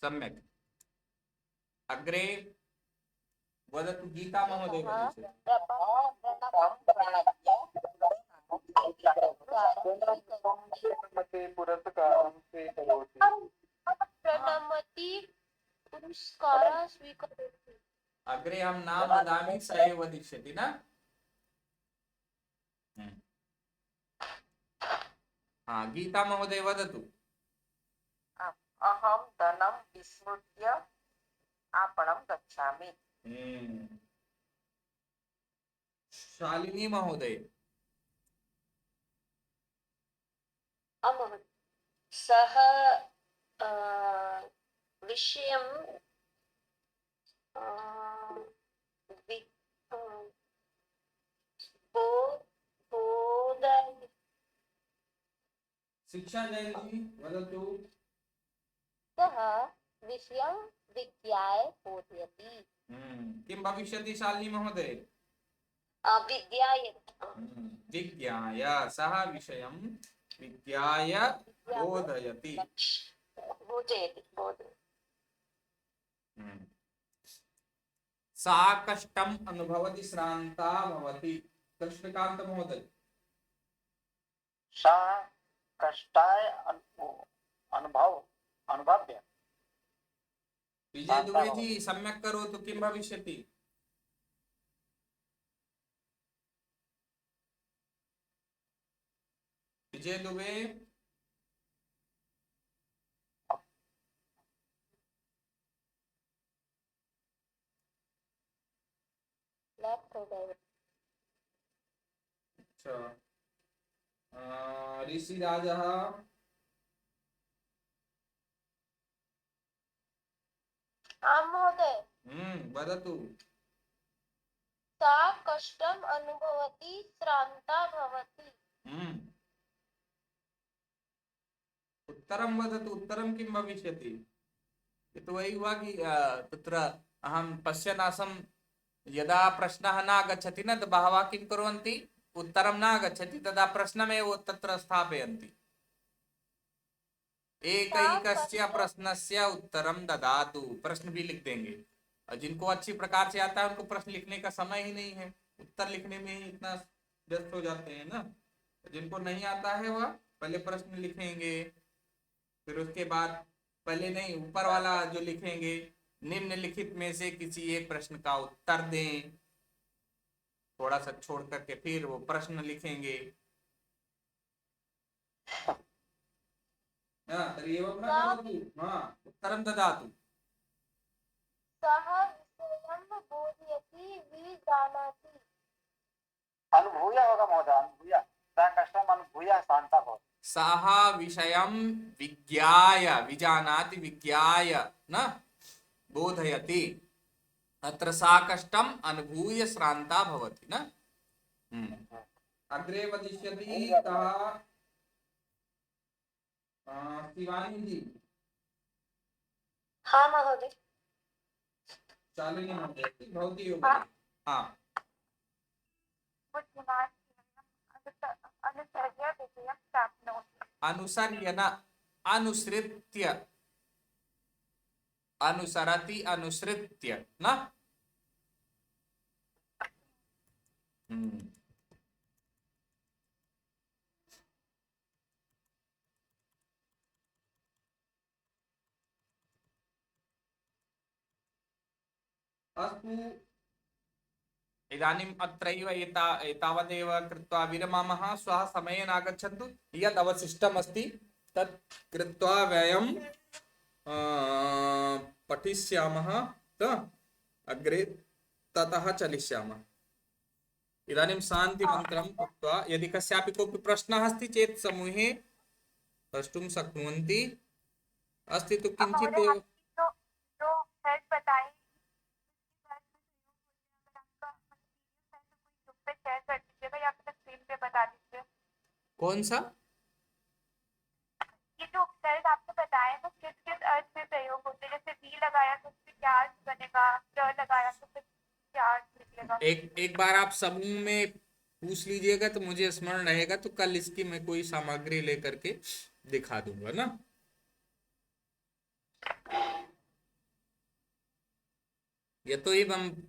सम्यक्। अग्रे वदतु गीता महोदय। अग्रे हम नाम वदामि स एव वदिष्यति न। गीता महोदय वदतु। अहं धनं विस्मृत्य आपणं गच्छामि। शालिनी महोदय। सः विषयं शिक्षा जैन जी वदतु। सः विषयं विज्ञाय बोधयति। किं भविष्यति शालिनी महोदय? विज्ञाय। विज्ञाय सः विषयं विज्ञाय बोधयति। सा कष्टम् अनुभवति श्रान्ता भवति। कृष्णकान्त महोदय। सा कष्टाय अनुभव्य। विजय दुबे जी सम्यक् करोतु। किं भविष्यति? विजय दुबे। अच्छा। ऋषि राजः। महोदय। वदतु। सा कष्टम् अनुभवति श्रान्ता भवति। उत्तरं वदतु। उत्तरं किं भविष्यति? यतो वै हुआ कि तत्र अहं पश्यन् आसम्, यदा प्रश्नः न आगच्छति न, बहवः किं कुर्वन्ति, उत्तरं न आगच्छति तदा प्रश्नमेव तत्र स्थापयन्ति। एकैकस्य प्रश्नस्य उत्तरं ददातु। प्रश्न भी लिख देंगे। और जिनको अच्छी प्रकार से आता है उनको प्रश्न लिखने का समय ही नहीं है, उत्तर लिखने में ही इतना व्यस्त हो जाते हैं ना। जिनको नहीं आता है वह पहले प्रश्न लिखेंगे, फिर उसके बाद पहले नहीं ऊपर वाला जो लिखेंगे, निम्नलिखित में से किसी एक प्रश्न का उत्तर दें, थोड़ा सा छोड़ करके फिर वो प्रश्न लिखेंगे। तर्हि एवं न करोतु। उत्तरं ददातु। सः विषयं बोधयति विजानाति। अनुभूय होगा महोदय। अनुभूय। सा कष्टम् अनुभूय शान्ता भवति। सः विषयं विज्ञाय, विजानाति विज्ञाय न बोधयति। अत्र सा कष्टम् अनुभूय श्रान्ता भवति न। अग्रे वदिष्यति कः? शिवानी जी। हाँ महोदय। शालिनी महोदय भवती एव हाँ। वदतु। हाँ बुद्धिमान् अनुसर्य विजयं प्राप्नोति। अनुसर्य न अनुसृत्य, अनुसरति अनुसृत्य न। अस्तु, इदानीम् अत्रैव एतावदेव कृत्वा विरमामः। श्वः समयेन आगच्छन्तु। यत् अवशिष्टमस्ति तत् कृत्वा वयं पठिष्यामः अग्रे, ततः चलिष्यामः। इदानीं शान्तिमन्त्रम् उक्त्वा यदि कस्यापि कोऽपि प्रश्नः अस्ति चेत् समूहे प्रष्टुं शक्नुवन्ति। अस्ति तु किञ्चित् महोदय, आपने जो हेल्प बताई, अगर आपका PDF है तो कोई ग्रुप पे शेयर कर दीजिएगा या फिर स्क्रीन पे बता दीजिए। कौन सा? ये जो सेल्स आपने बताए वो किस किस अर्थ में प्रयोग होते हैं? जैसे वी लगाया तो उससे क्या अर्थ बनेगा, ट लगाया तो फिर क्या अर्थ निकलेगा? एक बार आप समूह में पूछ लीजिएगा तो मुझे स्मरण रहेगा, तो कल इसकी मैं कोई सामग्री लेकर के दिखा दूंगा ना। यतोहि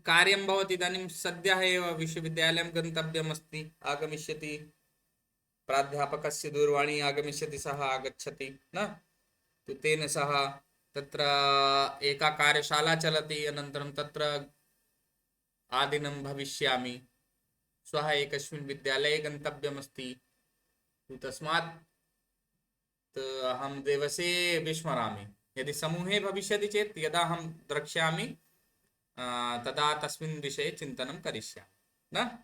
कार्यं भवति। इदानीं सद्यः एव विश्वविद्यालयं गन्तव्यमस्ति, आगमिष्यति, प्राध्यापकस्य दूरवाणी आगमिष्यति, सः आगच्छति न, तो तेन सह तत्र एका कार्यशाला चलति, अनन्तरं तत्र आदिनं भविष्यामि। श्वः एकस्मिन् विद्यालये गन्तव्यमस्ति, तस्मात् अहं दिवसे विस्मरामि। यदि समूहे भविष्यति चेत् यदा अहं द्रक्ष्यामि तदा तस्मिन् विषये चिन्तनं करिष्यामि न।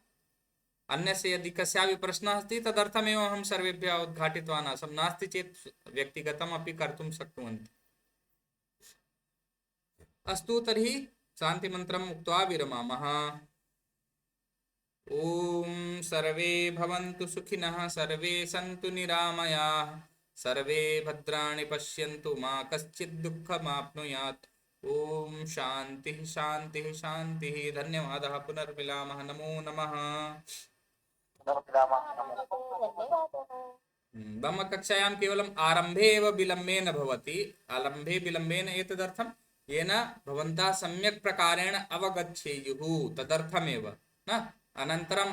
अन्यस्य यदि कस्यापि प्रश्नः अस्ति तदर्थमेव अहं सर्वेभ्यः उद्घाटितवान् आसम्। नास्ति चेत् व्यक्तिगतमपि कर्तुं शक्नुवन्ति। अस्तु, तर्हि शान्तिमन्त्रम् उक्त्वा विरमामः। ॐ सर्वे भवन्तु सुखिनः, सर्वे सन्तु निरामयाः, सर्वे भद्राणि पश्यन्तु, मा कश्चित् दुःखमाप्नुयात्। ॐ शान्तिः शान्तिः शान्तिः। धन्यवादः। पुनर्मिलामः। नमो नमः। मम कक्षायां केवलम् आरम्भे एव विलम्बेन भवति। आरम्भे विलम्बेन एतदर्थं येन भवन्तः सम्यक् प्रकारेण अवगच्छेयुः, तदर्थमेव न। अनन्तरं